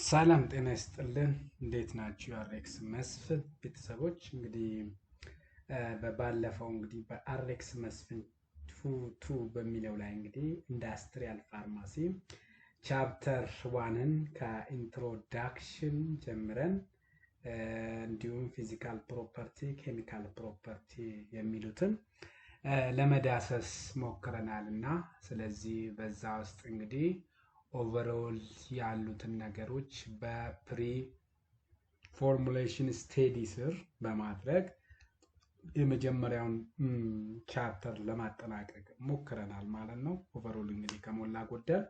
ሰላም ጤና ይስጥልን እንዴት ናችሁ? አሬክስ መስፍን ቤተሰቦች እንግዲህ በባለፈው እንግዲህ በአሬክስ መስፍን ቱ በሚለው ላይ እንግዲህ ኢንዱስትሪያል ፋርማሲ ቻፕተር 1ን ከኢንትሮዳክሽን ጀምረን እንዲሁም ፊዚካል ፕሮፐርቲ፣ ኬሚካል ፕሮፐርቲ የሚሉትን ለመዳሰስ ሞክረናል እና ስለዚህ በዛ ውስጥ እንግዲህ ኦቨርኦል ያሉትን ነገሮች በፕሪ ፎርሙሌሽን ስቴዲ ስር በማድረግ የመጀመሪያውን ቻፕተር ለማጠናቀቅ ሞክረናል ማለት ነው። ኦቨርኦል እንግዲህ ከሞላ ጎደል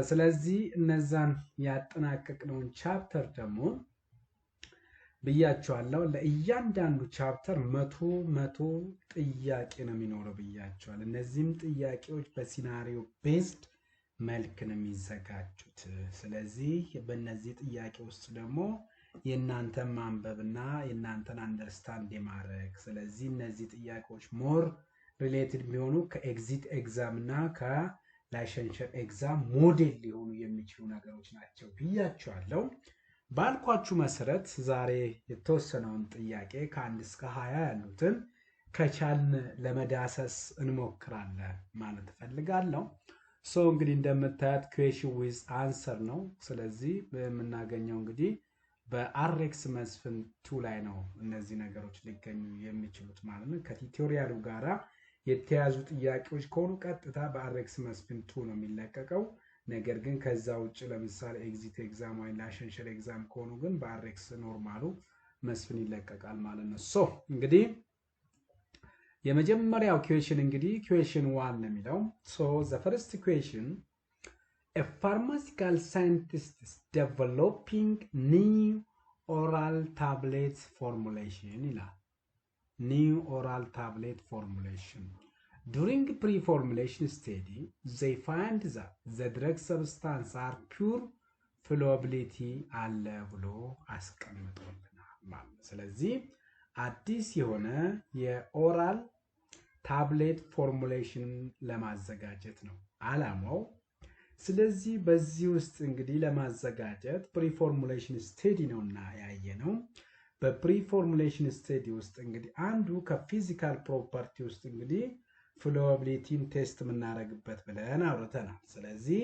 ስለዚህ እነዛን ያጠናቀቅነውን ቻፕተር ደግሞ ብያቸዋለሁ። ለእያንዳንዱ ቻፕተር መቶ ጥያቄ ነው የሚኖረው ብያቸዋል። እነዚህም ጥያቄዎች በሲናሪዮ ቤዝድ መልክ ነው የሚዘጋጁት። ስለዚህ በእነዚህ ጥያቄ ውስጥ ደግሞ የእናንተን ማንበብና የእናንተን አንደርስታንድ የማድረግ ስለዚህ እነዚህ ጥያቄዎች ሞር ሪሌትድ የሚሆኑ ከኤግዚት ኤግዛም እና ከላይሰንሸር ኤግዛም ሞዴል ሊሆኑ የሚችሉ ነገሮች ናቸው ብያቸዋለሁ። ባልኳችሁ መሰረት ዛሬ የተወሰነውን ጥያቄ ከ1 እስከ 20 ያሉትን ከቻልን ለመዳሰስ እንሞክራለን ማለት እፈልጋለሁ። እንግዲህ እንደምታዩት ኩዌሽን ዊዝ አንሰር ነው። ስለዚህ በምናገኘው እንግዲህ በአሬክስ መስፍን 2 ላይ ነው እነዚህ ነገሮች ሊገኙ የሚችሉት ማለት ነው። ከቲዩቶሪያሉ ጋራ የተያዙ ጥያቄዎች ከሆኑ ቀጥታ በአሬክስ መስፍን 2 ነው የሚለቀቀው። ነገር ግን ከዛ ውጭ ለምሳሌ ኤግዚት ኤግዛም ወይ ላይሰንሸር ኤግዛም ከሆኑ ግን በአሬክስ ኖርማሉ መስፍን ይለቀቃል ማለት ነው። እንግዲህ የመጀመሪያው ኩዌሽን እንግዲህ ኩዌሽን 1 ነው የሚለው the first question, a pharmaceutical scientist is developing new oral tablet formulation ይላል። new oral tablet formulation. During pre-formulation study, they find that the drug substance are pure flowability አለ ብሎ አስቀምጦልናል ማለት ነው። ስለዚህ አዲስ የሆነ የኦራል ታብሌት ፎርሙሌሽን ለማዘጋጀት ነው አላማው። ስለዚህ በዚህ ውስጥ እንግዲህ ለማዘጋጀት ፕሪፎርሙሌሽን ስቴዲ ነውና ያየነው። በፕሪፎርሙሌሽን ስቴዲ ውስጥ እንግዲህ አንዱ ከፊዚካል ፕሮፐርቲ ውስጥ እንግዲህ ፍሎዋቢሊቲን ቴስት የምናደርግበት ብለን አውርተናል። ስለዚህ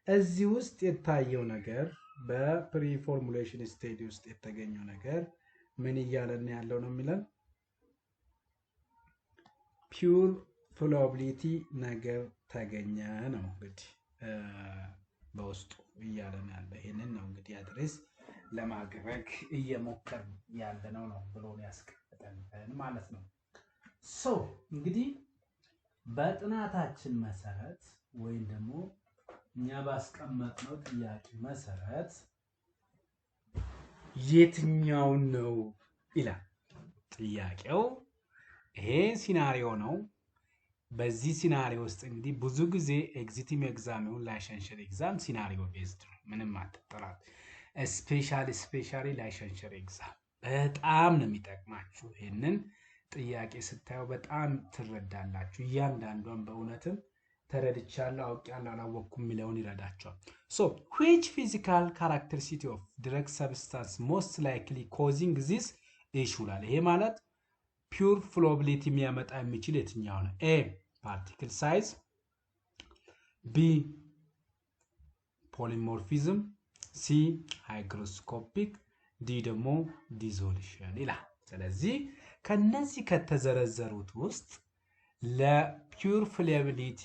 እዚህ ውስጥ የታየው ነገር በፕሪፎርሙሌሽን ስቴዲ ውስጥ የተገኘው ነገር ምን እያለን ያለው ነው የሚለን ፒውር ፍሎዋቢሊቲ ነገር ተገኘ ነው እንግዲህ በውስጡ እያለን ያለ ይሄንን ነው እንግዲህ አድሬስ ለማድረግ እየሞከርን ያለነው ነው ብሎ ያስቀምጠልን ማለት ነው። እንግዲህ በጥናታችን መሰረት ወይም ደግሞ እኛ ባስቀመጥነው ጥያቄ መሰረት የትኛው ነው ይላል ጥያቄው። ይሄ ሲናሪዮ ነው። በዚህ ሲናሪዮ ውስጥ እንግዲህ ብዙ ጊዜ ኤግዚቲቭ ኤግዛም ይሁን ላይሰንሸር ኤግዛም ሲናሪዮ ቤዝድ ነው። ምንም አትጠራጠሩ። ስፔሻሊ ላይሰንሸር ኤግዛም በጣም ነው የሚጠቅማችሁ። ይሄንን ጥያቄ ስታዩ በጣም ትረዳላችሁ። እያንዳንዷን በእውነትም ተረድቻለሁ፣ አውቄያለሁ፣ አላወቅኩም የሚለውን ይረዳቸዋል። which physical characteristic of drug substance most likely causing this issue ላለ ይሄ ማለት ፒውር ፍሎቢሊቲ የሚያመጣ የሚችል የትኛው ነው? ኤ ፓርቲክል ሳይዝ፣ ቢ ፖሊሞርፊዝም፣ ሲ ሃይግሮስኮፒክ፣ ዲ ደግሞ ዲዞሉሽን ይላል። ስለዚህ ከነዚህ ከተዘረዘሩት ውስጥ ለፒውር ፍሎቢሊቲ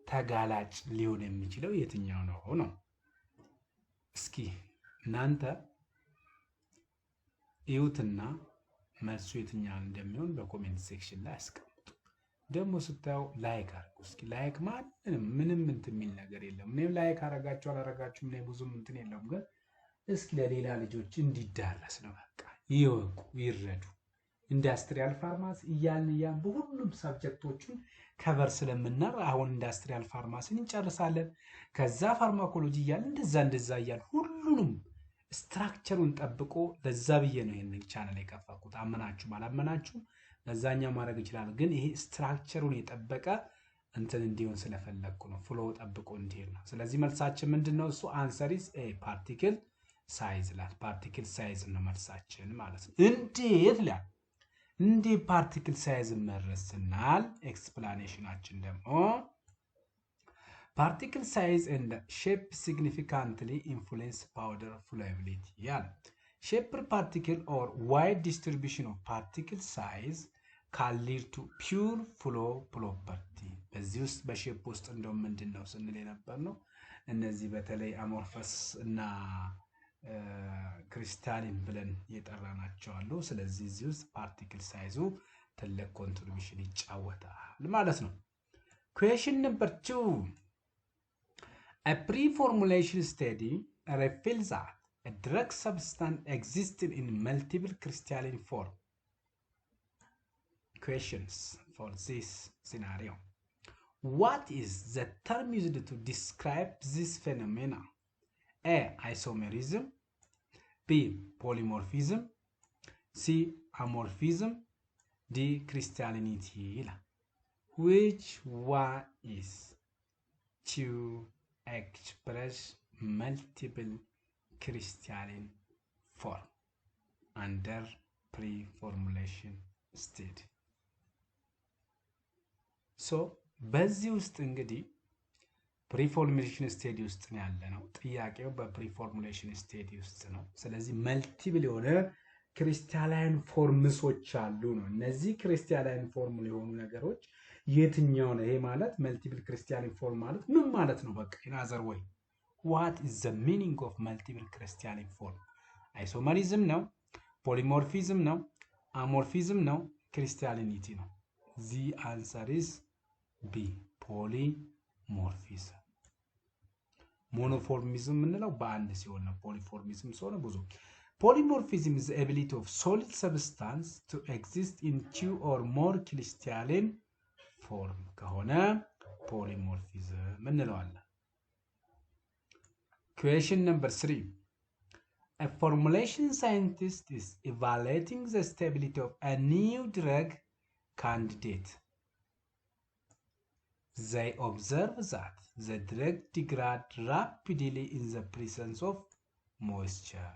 ተጋላጭ ሊሆን የሚችለው የትኛው ነው? እስኪ እናንተ እዩትና መልሱ የትኛው እንደሚሆን በኮሜንት ሴክሽን ላይ አስቀምጡ። ደግሞ ስታዩ ላይክ አድርጉ። እስኪ ላይክ ምንም እንትን የሚል ነገር የለም። እኔም ላይክ አረጋችሁ አላረጋችሁም እኔ ብዙም እንትን የለውም፣ ግን እስኪ ለሌላ ልጆች እንዲዳረስ ነው። በቃ ይወቁ፣ ይረዱ። ኢንዱስትሪያል ፋርማሲ እያልን በሁሉም ሰብጀክቶቹን ከቨር ስለምናር አሁን ኢንዱስትሪያል ፋርማሲን እንጨርሳለን። ከዛ ፋርማኮሎጂ እያልን እንደዛ እያልን ሁሉንም ስትራክቸሩን ጠብቆ ለዛ ብዬ ነው ይሄንን ቻናል የከፈትኩት። አመናችሁም አላመናችሁም በዛኛው ማድረግ ይችላል። ግን ይሄ ስትራክቸሩን የጠበቀ እንትን እንዲሆን ስለፈለኩ ነው ፍሎ ጠብቆ እንዲሄድ ነው ስለዚህ መልሳችን ምንድነው እሱ answer is a particle size ላት particle size ነው መልሳችን ማለት ነው እንዴት ላ እንዴ particle size መረስናል ኤክስፕላኔሽናችን ደግሞ particle size and shape significantly influence powder flowability ያለ shape particle or wide distribution of particle size can lead to pure flow property በዚህ ውስጥ በሼፕ ውስጥ እንደውም ምንድነው ስንል የነበር ነው እነዚህ በተለይ አሞርፈስ እና ክሪስታሊን ብለን የጠራናቸው አሉ ስለዚህ እዚህ ውስጥ ፓርቲክል ሳይዙ ትልቅ ኮንትሪቢዩሽን ይጫወታል ማለት ነው question number 2 a pre-formulation study reveals that a drug substance exists in multiple crystalline form questions for this scenario what is the term used to describe this phenomena a isomerism b polymorphism c amorphism d crystallinity which one is to express multiple crystalline form under pre-formulation state so በዚህ ውስጥ እንግዲህ ፕሪፎርሙሌሽን ስቴጅ ውስጥ ነው ያለነው ጥያቄው በፕሪፎርሙሌሽን ስቴጅ ውስጥ ነው ስለዚህ መልቲፕል የሆነ ክሪስታላይን ፎርምሶች አሉ ነው እነዚህ ክሪስታላይን ፎርም የሆኑ ነገሮች የትኛው ነው ይሄ ማለት መልቲፕል ክሪስታላይን ፎርም ማለት ምን ማለት ነው በቃ in other way what is the meaning of multiple crystalline form isomerism ነው polymorphism ነው amorphism ነው crystallinity ነው the answer is b polymorphism monomorphism ምንለው በአንድ ሲሆን ነው polyformism ሲሆን ብዙ polymorphism is the ability of solid substance to exist in two or more crystalline form ከሆነ polymorphism ምንለዋለን question number 3 a formulation scientist is evaluating the stability of a new drug candidate they observe that the drug degrades rapidly in the presence of moisture.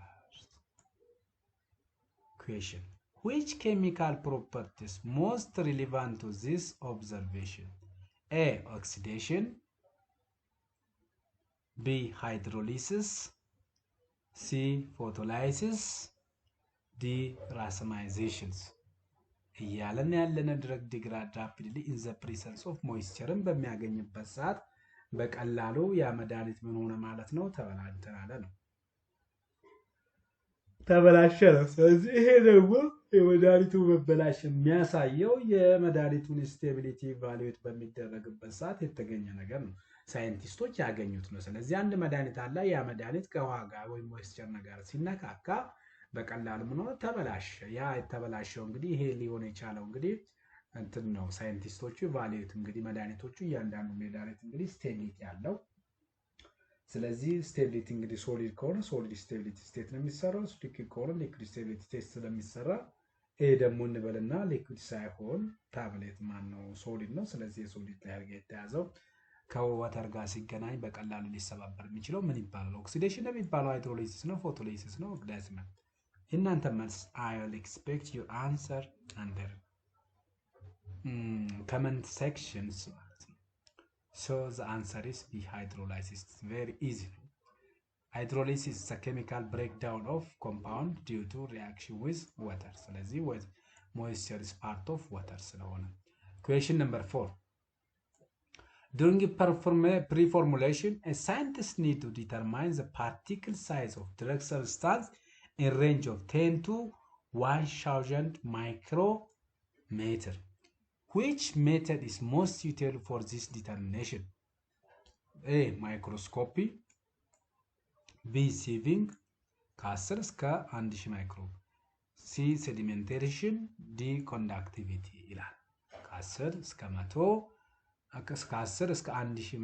Question. Which chemical properties most relevant to this observation? A. Oxidation B. Hydrolysis C. Photolysis D. Racemizations ያለን ያለነ ድረግ ዲግራድ rapidly in the presence of moisture በሚያገኝበት ሰዓት በቀላሉ ያ መድኃኒት ምን ሆነ ማለት ነው ተበላሽተናል ነው ተበላሸ ነው ስለዚህ ይሄ ደግሞ የመድኃኒቱ መበላሽ የሚያሳየው የመድኃኒቱን ስቴቢሊቲ ቫልዩት በሚደረግበት ሰዓት የተገኘ ነገር ነው ሳይንቲስቶች ያገኙት ነው ስለዚህ አንድ መድኃኒት አለ ያ መድኃኒት ከውሃ ጋር ወይ ሞይስቸር ነገር ሲነካካ በቀላሉ ምን ሆነ ተበላሸ ያ የተበላሸው እንግዲህ ይሄ ሊሆን የቻለው እንግዲህ እንትን ነው ሳይንቲስቶቹ ቫልዩት እንግዲህ መድኃኒቶቹ እያንዳንዱ መድኃኒት እንግዲህ ስቴቢሊቲ ያለው ስለዚህ ስቴቢሊቲ እንግዲህ ሶሊድ ከሆነ ሶሊድ ስቴቢሊቲ ስቴት ነው የሚሰራው ሊኩዊድ ከሆነ ሊኩዊድ ስቴቢሊቲ ቴስት ስለሚሰራ ይሄ ደግሞ እንበልና ሊኩዊድ ሳይሆን ታብሌት ማን ነው ሶሊድ ነው ስለዚህ ሶሊድ ላይ አድርገ የተያዘው ከወተር ጋር ሲገናኝ በቀላሉ ሊሰባበር የሚችለው ምን ይባላል ኦክሲዴሽን ነው የሚባለው ሃይድሮላይሲስ ነው ፎቶላይሲስ ነው ኦክሲዳይዝመንት እናንተ መልስ I will expect your answer under comment sections so the answer is B hydrolysis it's very easy hydrolysis is a chemical breakdown of compound due to reaction with water ስለዚህ with moisture is part of water ስለሆነ question number 4 during pre-formulation a scientist need to determine the particle size of drug substance in range of 10 to 1000 micrometer. Which method is most suitable for this determination? A. Microscopy B. Sieving ከ10 እስከ 1000 ማይክሮ C. Sedimentation D. Conductivity ይላል ከ10 እስከ 100 ከ10 እስከ 1000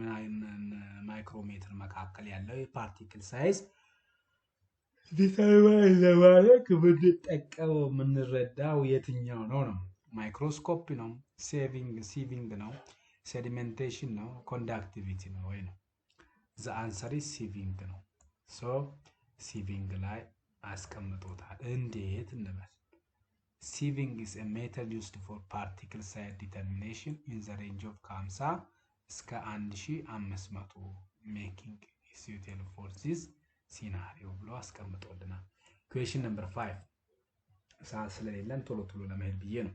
ማይክሮሜትር መካከል ያለው የፓርቲክል ሳይዝ ዲተርማይን ለማድረግ ብንጠቀመው የምንረዳው የትኛው ነው ማይክሮስኮፕ ነው ሲቪንግ ነው sedimentation ነው conductivity ነው ወይ ነው the answer is sieving ነው so sieving ላይ አስቀምጦታል እንዴት እንበል sieving is a method used for particle size determination in the range of 50 እስከ 1500 making it suitable for this scenario ብሎ አስቀምጦልናል question number 5 ሰዓት ስለሌለን ቶሎ ቶሎ ለመሄድ ብዬ ነው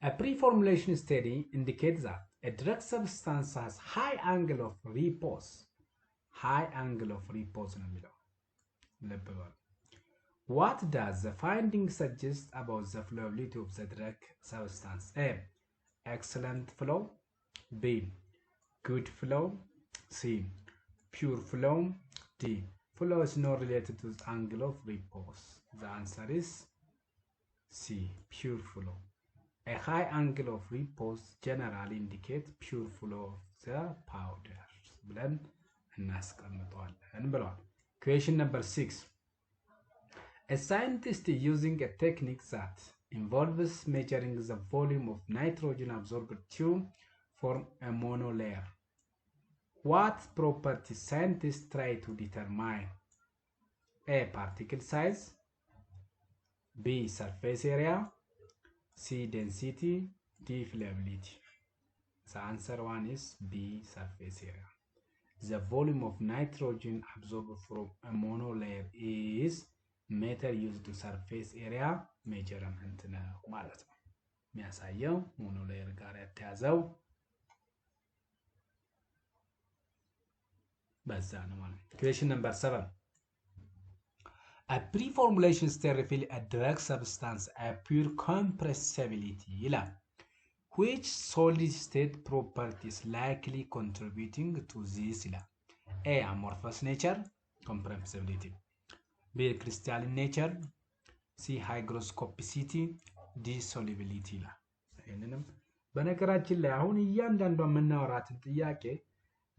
a pre-formulation study indicates that a drug substance has high angle of repose ነው የሚለው ልብ በሉ What does the finding suggest about the flowability of the drug substance? A. Excellent flow. B. Good flow. C. Pure flow. D. Flow is not related to the angle of repose. The answer is C. Pure flow. A high angle of repose generally indicates pure flow of the powder. ብለን እናስቀምጠዋለን ብለዋል Question number 6. A scientist using a technique that involves measuring the volume of nitrogen absorbed to form a monolayer. What properties scientists try to determine? A. Particle size. B. Surface area. C. Density. D. Flowability. The answer one is B. Surface area. The volume of nitrogen absorbed from a monolayer is meter used to surface area measurement ነው ማለት ነው የሚያሳየው ሞኖሌየር ጋር ያተያዘው በዛ ነው ማለት question number 7 a pre-formulation study reveals a drug substance a pure compressibility ይላል which solid state properties likely contributing to this ይላል A. amorphous nature compressibility B. crystalline nature. C. hygroscopicity. D. solubility ይላል ይሄንንም በነገራችን ላይ አሁን እያንዳንዱ የምናወራትን ጥያቄ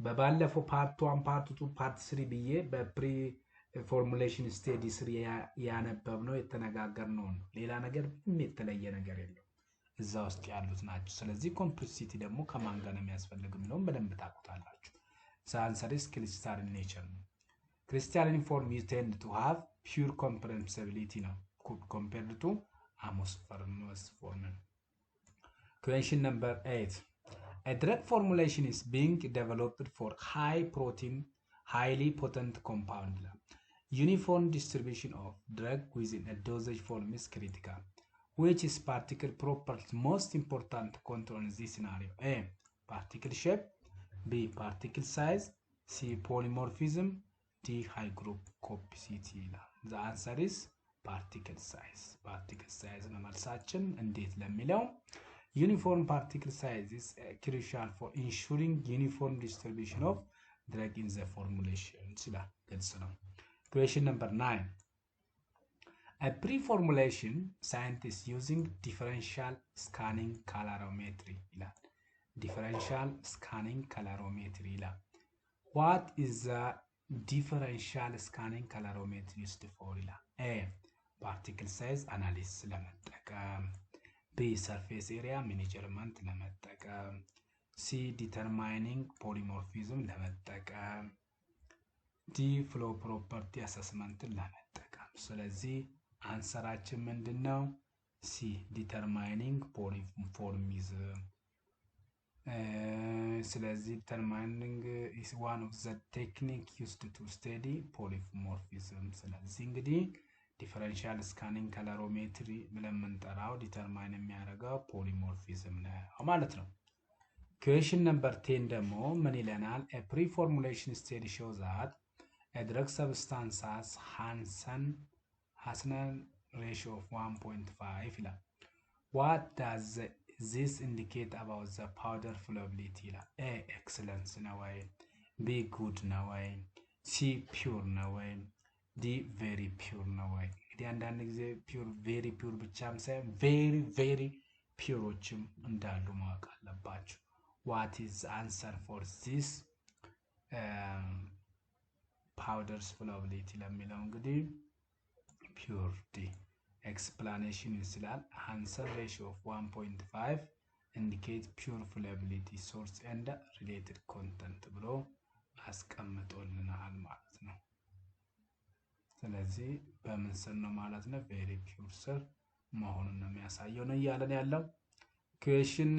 በባለፈው ፓርት 1 ፓርት 2 ፓርት 3 ብዬ በፕሪ ፎርሙሌሽን ስቴዲ 3 ያነበብነው የተነጋገርነው ነው ሌላ ነገር ምንም የተለየ ነገር የለም እዛ ውስጥ ያሉት ናቸው ስለዚህ ኮምፕሊሲቲ ደግሞ ከማን ጋር ነው የሚያስፈልግም ነው በደንብ ታውቁታላችሁ ሳንሰሪስ crystalline nature ነው Crystalline form is tend to have pure compressibility now compared to amorphous form. Question number 8. A drug formulation is being developed for high protein, highly potent compound. Uniform distribution of drug within a dosage form is critical. Which is particle property most important to control in this scenario? A. Particle shape. B. Particle size. C. Polymorphism. D. hygroscopicity ይላል the answer is particle size ነው መልሳችን እንዴት ለሚለው uniform particle size is crucial for ensuring uniform distribution of drug in the formulation ይላል ግልጽ ነው question number 9 a pre-formulation scientist using differential scanning calorimetry ይላል differential scanning calorimetry ይላል what is the differential scanning calorimetry used for ይላል A. particle size analysis ለመጠቀም B. surface area measurement ለመጠቀም C. determining polymorphism ለመጠቀም D. flow property assessment ለመጠቀም ስለዚህ አንሰራችን ምንድነው C. determining polymorphism ስለዚህ determining is one of the technique used to study polymorphism ስለዚህ እንግዲህ differential scanning calorimetry ብለን የምንጠራው determine የሚያደርገው polymorphism ነው ማለት ነው question number 10 ደግሞ ምን ይለናል a pre-formulation study shows that a drug substance has Hansen ratio of 1.5 ይላል what does this indicate about the powder flowability ይላል A. excellent ነው ወይ B. good ነው ወይ C. pure ነው ወይ D. very pure ነው ወይ እንግዲህ አንዳንድ ጊዜ pure very pure ብቻም ሳይሆን very pureዎችም እንዳሉ ማወቅ አለባችሁ what is the answer for this powders flowability ለሚለው እንግዲህ pure D. explanation ይስላል Hansen ratio of 1.5 indicate pure flowability source and related content ብሎ አስቀምጦልናል ማለት ነው። ስለዚህ በምን ስር ነው ማለት ነው? very pure ስር መሆኑን ነው የሚያሳየው ነው እያለን ያለው። question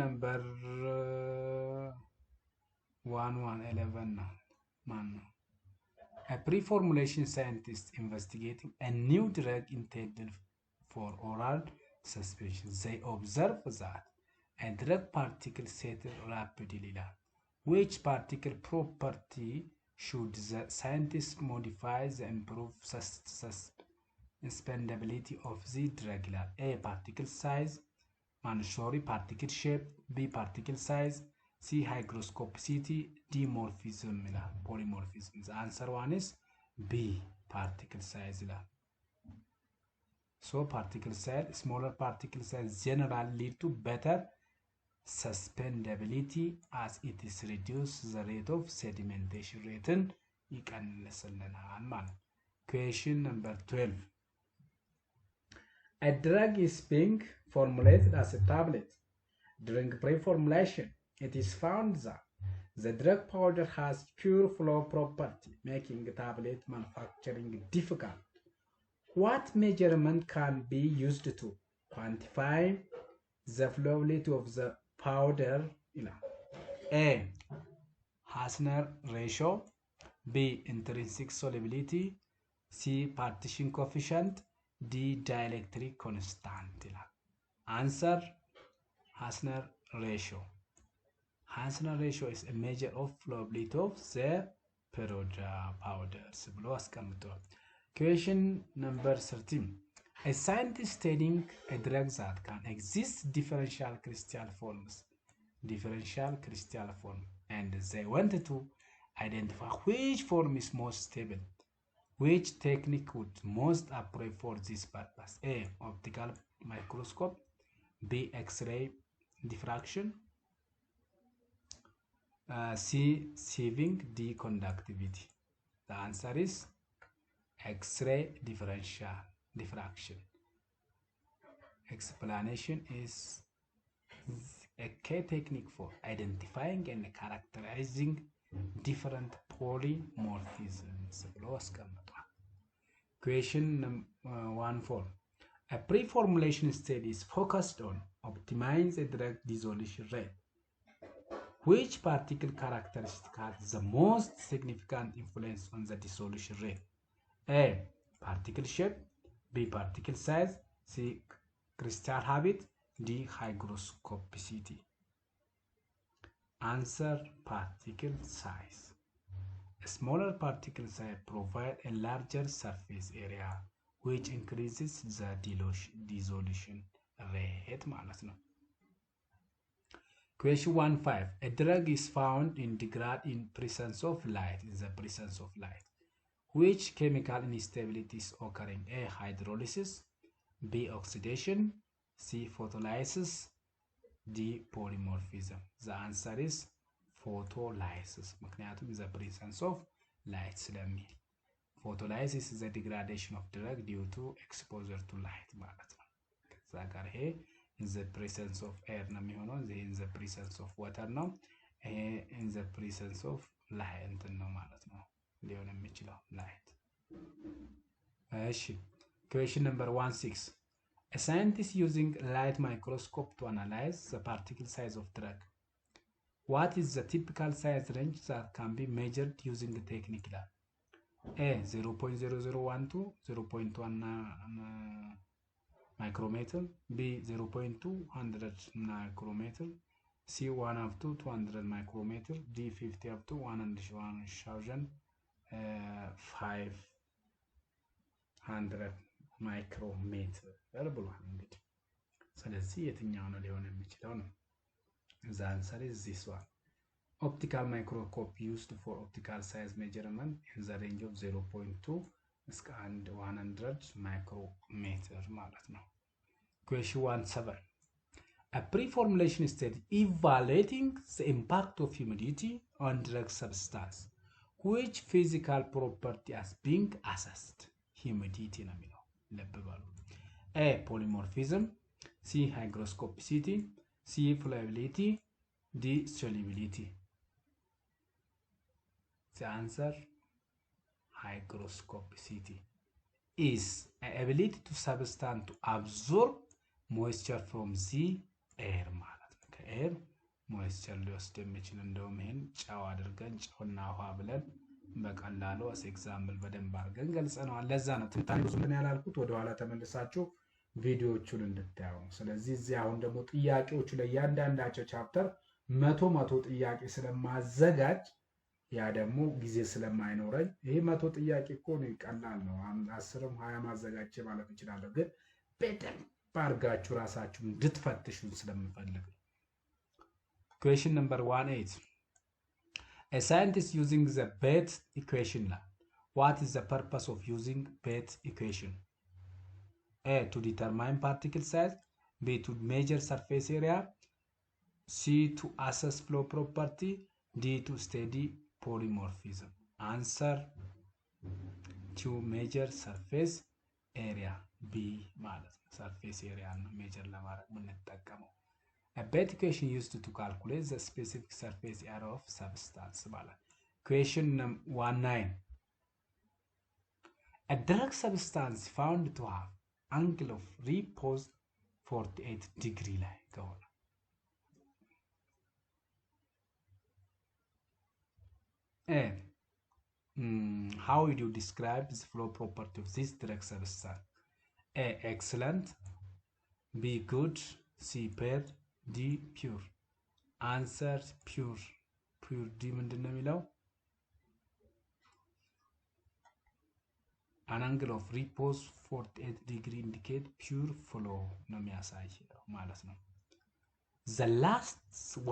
number 1111 ነው። ማን ነው? A pre-formulation scientist investigating a new drug intended for oral suspension. They observe that a drug particle settles rapidly. Which particle property should the scientist modify to improve suspendability of the drug? A. Particle size. Particle shape. B. Particle size. C. Hygroscopicity. D. Morphism. Polymorphism. The answer one is B. Particle size. So particle size, smaller particle size generally lead to better suspendability as it is reduce the rate of sedimentation rate ይቀንስልናል ማለት። Question number 12. A drug is being formulated as a tablet. During pre-formulation, it is found that the drug powder has pure flow property, making tablet manufacturing difficult. What measurement can be used to quantify the flowability of the powder? A. Hassner ratio. B. Intrinsic solubility. C. Partition coefficient. D. Dielectric constant. Answer Hassner ratio. Hassner ratio is a measure of flowability of the powders ብሎ አስቀምጧል። Question number 13. A scientist studying a drug that can exist differential crystal forms, and they wanted to identify which form is most stable. Which technique would most appropriate for this purpose? A. Optical microscope. B. X-ray diffraction. C. Sieving. D. Conductivity. The answer is X-ray diffraction. Explanation is a key technique for identifying and characterizing different polymorphisms. Question 14. A pre-formulation study is focused on optimizing the drug dissolution rate. Which particle characteristic has the most significant influence on the dissolution rate? A. Particle shape. B. Particle size. C. Crystal habit. D. Hygroscopicity. Answer Particle size. A smaller particle size provides a larger surface area which increases the dissolution rate ማለት ነው። Question 15. A drug is found in degrade in presence of light. In the presence of light. Which chemical instability is occurring? A. Hydrolysis. B. Oxidation. C. Photolysis. D. Polymorphism. The answer is photolysis. ምክንያቱም in the presence of light ስለሚል photolysis is the degradation of drug due to exposure to light ማለት ነው። ከዛ ጋር ይሄ in the presence of air ነው የሚሆነው። ይሄ in the presence of water ነው። ይሄ in the presence of light ነው ማለት ነው ሊሆን የሚችለው light። እሺ question number 16. A scientist using light microscope to analyze the particle size of drug. What is the typical size range that can be measured using the technique? A. 0.0012 0.1 micrometer. B. 0.200 micrometer. C. 1 up to 200 micrometer. D. 50 up to 1,500 micrometer ብሏል። እንግዲህ ስለዚህ የትኛው ነው ሊሆን የሚችለው ነው? The answer is this one. Optical microscope used for optical size measurement in the range of 0.2 እስከ 100 micrometer ማለት ነው። Question 17. A pre-formulation study evaluating the impact of humidity on drug substance. Which physical property is being assessed? Humidity ነው የሚለው ልብ በሉ። A. Polymorphism. C. Hygroscopicity. C. Flowability. D. Solubility. The answer, hygroscopicity, is an ability to substance to absorb moisture from the air ማለት ነው። ከኤር ሞይስቸር ሊወስድ የሚችል እንደውም ይሄን ጨው አድርገን ጨውና ውሃ ብለን በቀላሉ አስ ኤግዛምፕል በደንብ አድርገን ገልጸነዋል። ለዛ ነው ትንታኔ ብዙ ምን ያላልኩት፣ ወደኋላ ተመልሳችሁ ቪዲዮዎቹን እንድታዩ። ስለዚህ እዚህ አሁን ደግሞ ጥያቄዎቹ ላይ እያንዳንዳቸው ቻፕተር መቶ ጥያቄ ስለማዘጋጅ ያ ደግሞ ጊዜ ስለማይኖረኝ ይሄ 100 ጥያቄ እኮ ነው፣ ቀላል ነው። 10ም 20 ማዘጋጀ ማለት እንችላለን። ግን በደንብ አድርጋችሁ ራሳችሁን እንድትፈትሹን ስለምፈልግ ነው። Question number 18. A scientist using the Bethe equation. What is the purpose of using Bethe equation? A. To determine particle size. B. To measure surface area. C. To assess flow property. D. To study polymorphism. Answer, to measure surface area. B ማለት ነው። surface area ነው measure ለማድረግ የምንጠቀመው። A Bethe equation used to calculate the specific surface area of substance ማለት። Question 19. A drug substance found to have angle of repose 48 degree ላይ ከሆነ how would you describe the flow property of this drug substance? A. Excellent. B. Good. C. Bad. D. Pure. Answer, pure. Pure D ምንድን ነው የሚለው? An angle of repose 48 degree indicate pure flow ነው የሚያሳየው ማለት ነው። The last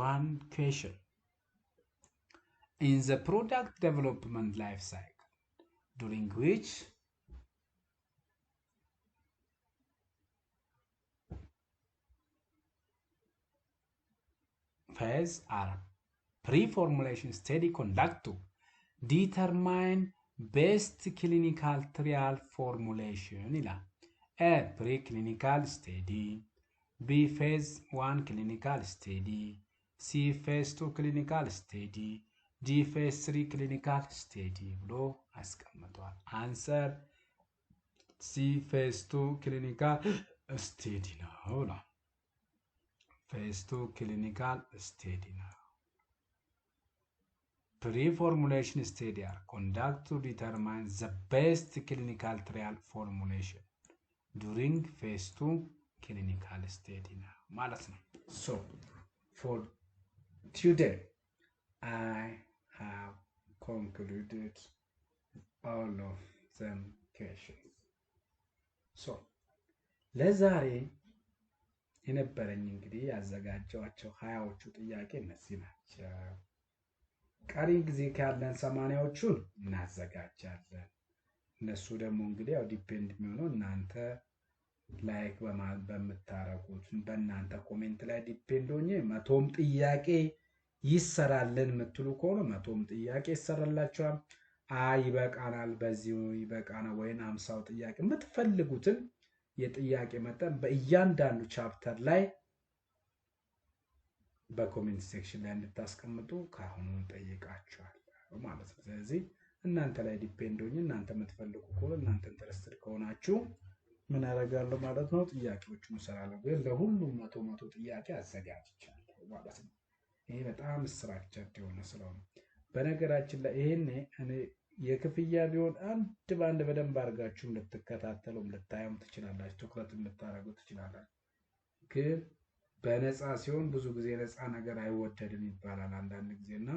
one question. In the product development life cycle, during which phase are pre-formulation study conduct to determine best clinical trial formulation ይላል። A. Preclinical study. B. Phase 1 clinical study. C. Phase 2 clinical study. D. Phase 3 clinical study ብሎ አስቀምጧል። Answer, C. Phase 2 clinical study ነው ነው። Phase 2 clinical study ነው። Pre-formulation study are conducted to determine the best clinical trial formulation during phase 2 clinical study ነው ማለት ነው። So for today I have concluded all of them questions. So ለዛሬ የነበረኝ እንግዲህ ያዘጋጀኋቸው 20ዎቹ ጥያቄ እነዚህ ናቸው። ቀሪ ጊዜ ካለን 80ዎቹን እናዘጋጃለን። እነሱ ደግሞ እንግዲህ ያው ዲፔንድ የሚሆነው እናንተ ላይክ በምታረጉት በእናንተ ኮሜንት ላይ ዲፔንድ ሆኜ 100ም ጥያቄ ይሰራልን የምትሉ ከሆነ 100ም ጥያቄ ይሰራላችኋል። አይ ይበቃናል፣ በዚሁ ይበቃናል ወይን 50ው ጥያቄ የምትፈልጉትን የጥያቄ መጠን በእያንዳንዱ ቻፕተር ላይ በኮሜንት ሴክሽን ላይ እንድታስቀምጡ ካሁኑ ጠይቃችኋለሁ ማለት ነው። ስለዚህ እናንተ ላይ ዲፔንድ ሆኜ እናንተ የምትፈልጉ ከሆነ እናንተ ኢንተረስትድ ከሆናችሁ ምን አደርጋለሁ ማለት ነው፣ ጥያቄዎቹን እሰራለሁ። ግን ለሁሉም 100 ጥያቄ አዘጋጅቻለሁ ማለት ነው። ይሄ በጣም ስትራክቸርድ የሆነ ስለሆነ በነገራችን ላይ ይሄኔ እኔ የክፍያ ቢሆን አንድ ባንድ በደንብ አድርጋችሁ ልትከታተሉ ልታዩም ትችላላችሁ፣ ትኩረት ልታረጉ ትችላላችሁ። ግን በነፃ ሲሆን ብዙ ጊዜ ነፃ ነገር አይወደድም ይባላል አንዳንድ ጊዜና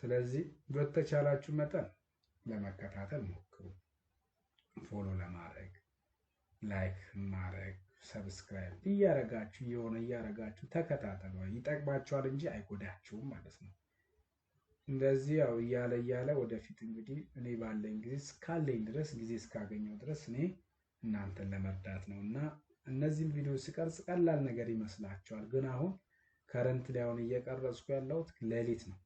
ስለዚህ በተቻላችሁ መጠን ለመከታተል ሞክሩ። ፎሎ ለማድረግ ላይክ ማድረግ ሰብስክራይብ እያረጋችሁ ተከታተሉ። ይጠቅማችኋል እንጂ አይጎዳችሁም ማለት ነው። እንደዚህ ያው እያለ ወደፊት እንግዲህ እኔ ባለኝ ጊዜ እስካለኝ ድረስ ጊዜ እስካገኘው ድረስ እኔ እናንተን ለመርዳት ነውና እነዚህን ቪዲዮ ሲቀርጽ ቀላል ነገር ይመስላችኋል። ግን አሁን ከረንት ላይ አሁን እየቀረጽኩ ያለሁት ሌሊት ነው።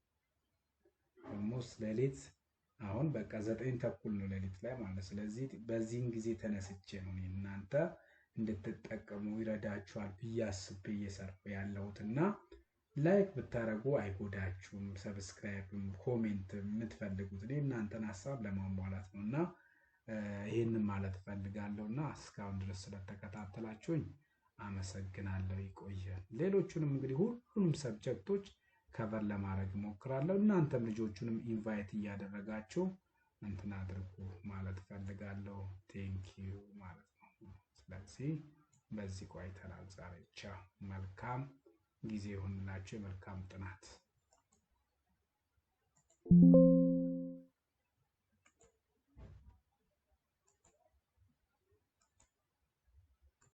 ኦልሞስት ሌሊት አሁን በቃ 9 ተኩል ነው ሌሊት ላይ ማለት። ስለዚህ በዚህን ጊዜ ተነስቼ ነው እናንተ እንድትጠቀሙ ይረዳችኋል ብዬ አስቤ እየሰራሁ ያለሁትና ላይክ ብታረጉ አይጎዳችሁም። ሰብስክራይብም ኮሜንት የምትፈልጉት እኔ እናንተን ሀሳብ ለማሟላት ነውና ይሄንን ማለት ፈልጋለሁና እስካሁን ድረስ ስለተከታተላችሁኝ አመሰግናለሁ። ይቆያል። ሌሎቹንም እንግዲህ ሁሉንም ሰብጀክቶች ከቨር ለማድረግ እሞክራለሁ። እናንተም ልጆቹንም ኢንቫይት እያደረጋችሁ እንትን አድርጉ ማለት ፈልጋለሁ። ቴንኪዩ ማለት ነው። ስለዚህ በዚህ ቆይተናል ዛሬ። ቻው። መልካም ጊዜ ይሁንላችሁ። የመልካም ጥናት